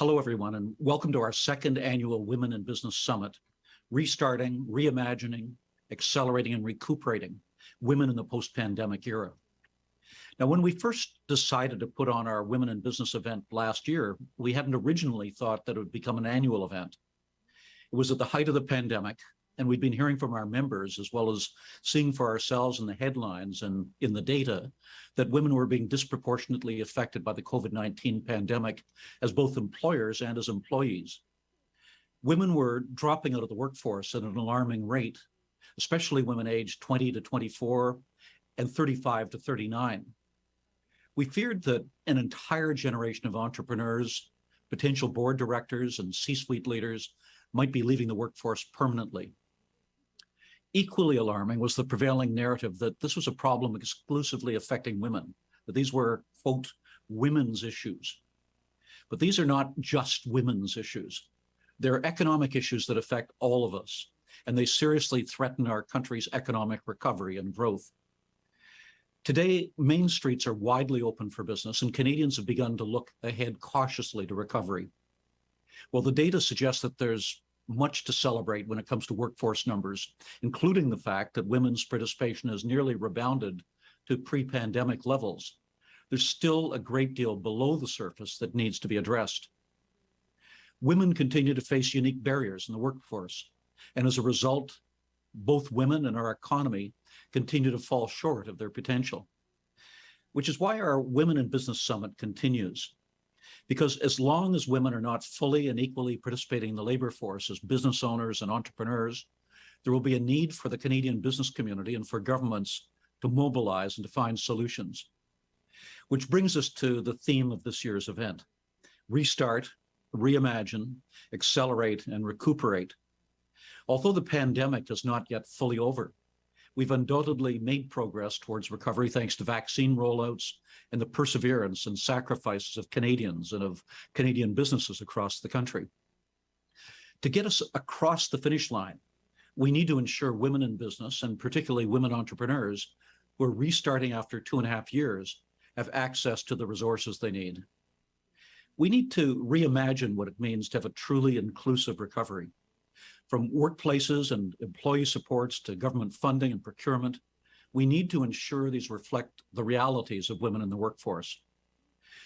Hello, everyone, and welcome to our second annual Women in Business Summit, Restarting, Reimagining, Accelerating, and Recuperating Women in the Post-Pandemic Era. Now, when we first decided to put on our Women in Business event last year, we hadn't originally thought that it would become an annual event. It was at the height of the pandemic, and we'd been hearing from our members, as well as seeing for ourselves in the headlines and in the data, that women were being disproportionately affected by the COVID-19 pandemic as both employers and as employees. Women were dropping out of the workforce at an alarming rate, especially women aged 20 to 24 and 35 to 39. We feared that an entire generation of entrepreneurs, potential board directors, and C-suite leaders might be leaving the workforce permanently. Equally alarming was the prevailing narrative that this was a problem exclusively affecting women, that these were, quote, women's issues. But these are not just women's issues. They're economic issues that affect all of us, and they seriously threaten our country's economic recovery and growth. Today, main streets are widely open for business, and Canadians have begun to look ahead cautiously to recovery. Well, the data suggests that there's much to celebrate when it comes to workforce numbers, including the fact that women's participation has nearly rebounded to pre-pandemic levels. There's still a great deal below the surface that needs to be addressed. Women continue to face unique barriers in the workforce, and as a result, both women and our economy continue to fall short of their potential, which is why our Women in Business Summit continues. Because as long as women are not fully and equally participating in the labor force as business owners and entrepreneurs, there will be a need for the Canadian business community and for governments to mobilize and to find solutions. Which brings us to the theme of this year's event: restart, reimagine, accelerate, and recuperate. Although the pandemic is not yet fully over, we've undoubtedly made progress towards recovery thanks to vaccine rollouts and the perseverance and sacrifices of Canadians and of Canadian businesses across the country. To get us across the finish line, we need to ensure women in business, and particularly women entrepreneurs who are restarting after 2.5 years, have access to the resources they need. We need to reimagine what it means to have a truly inclusive recovery. From workplaces and employee supports to government funding and procurement, we need to ensure these reflect the realities of women in the workforce.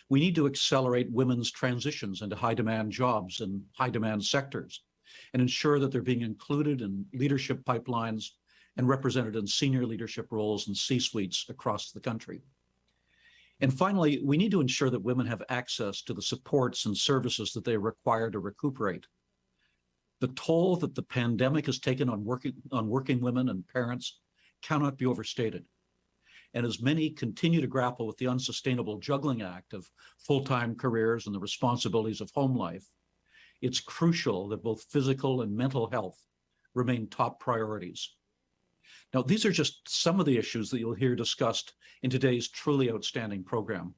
We need to accelerate women's transitions into high-demand jobs in high-demand sectors and ensure that they're being included in leadership pipelines and represented in senior leadership roles and C-suites across the country. And finally, we need to ensure that women have access to the supports and services that they require to recuperate. The toll that the pandemic has taken on working women and parents cannot be overstated. And as many continue to grapple with the unsustainable juggling act of full-time careers and the responsibilities of home life, it's crucial that both physical and mental health remain top priorities. Now, these are just some of the issues that you'll hear discussed in today's truly outstanding program.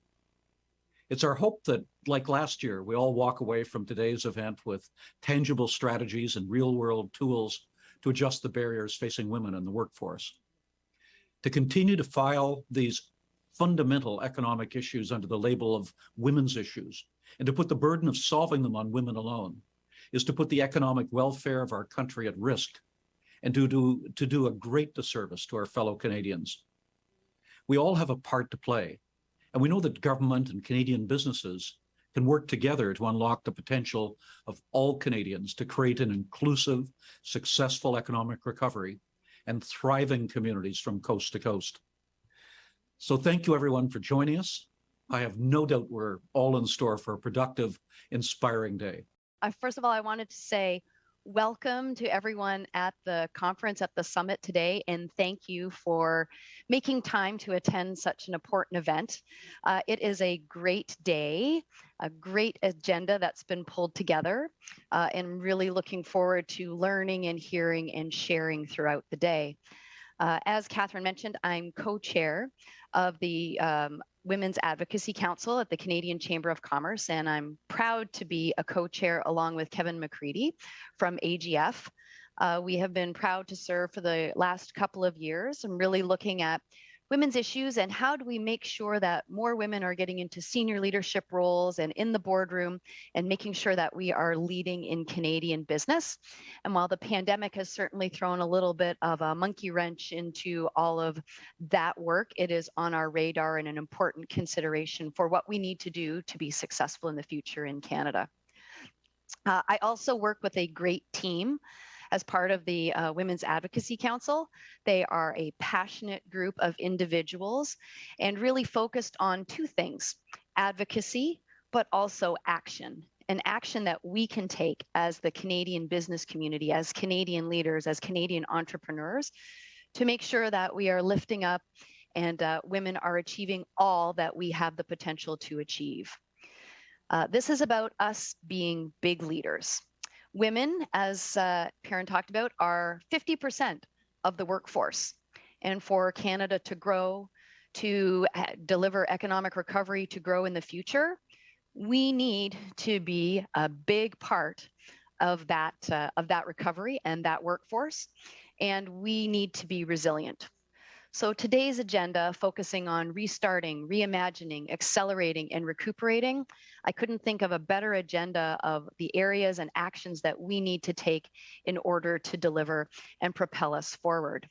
It's our hope that, like last year, we all walk away from today's event with tangible strategies and real-world tools to adjust the barriers facing women in the workforce. To continue to file these fundamental economic issues under the label of women's issues, and to put the burden of solving them on women alone, is to put the economic welfare of our country at risk and to do a great disservice to our fellow Canadians. We all have a part to play, and we know that government and Canadian businesses can work together to unlock the potential of all Canadians to create an inclusive, successful economic recovery and thriving communities from coast to coast. So thank you, everyone, for joining us. I have no doubt we're all in store for a productive, inspiring day. First of all, I wanted to say welcome to everyone at the conference, at the summit today, and thank you for making time to attend such an important event. It is a great day, a great agenda that's been pulled together, and really looking forward to learning and hearing and sharing throughout the day. As Catherine mentioned, I'm co-chair of the Women's Advocacy Council at the Canadian Chamber of Commerce, and I'm proud to be a co-chair along with Kevin McCready from AGF. We have been proud to serve for the last couple of years and really looking at women's issues and how do we make sure that more women are getting into senior leadership roles and in the boardroom and making sure that we are leading in Canadian business. And while the pandemic has certainly thrown a little bit of a monkey wrench into all of that work, it is on our radar and an important consideration for what we need to do to be successful in the future in Canada. I also work with a great team as part of the Women's Advocacy Council. They are a passionate group of individuals and really focused on two things: advocacy, but also action. An action that we can take as the Canadian business community, as Canadian leaders, as Canadian entrepreneurs, to make sure that we are lifting up and women are achieving all that we have the potential to achieve. This is about us being big leaders. Women, as Perrin talked about, are 50% of the workforce. And for Canada to grow, to deliver economic recovery, to grow in the future, we need to be a big part of that recovery and that workforce. And we need to be resilient. So today's agenda, focusing on restarting, reimagining, accelerating, and recuperating, I couldn't think of a better agenda of the areas and actions that we need to take in order to deliver and propel us forward.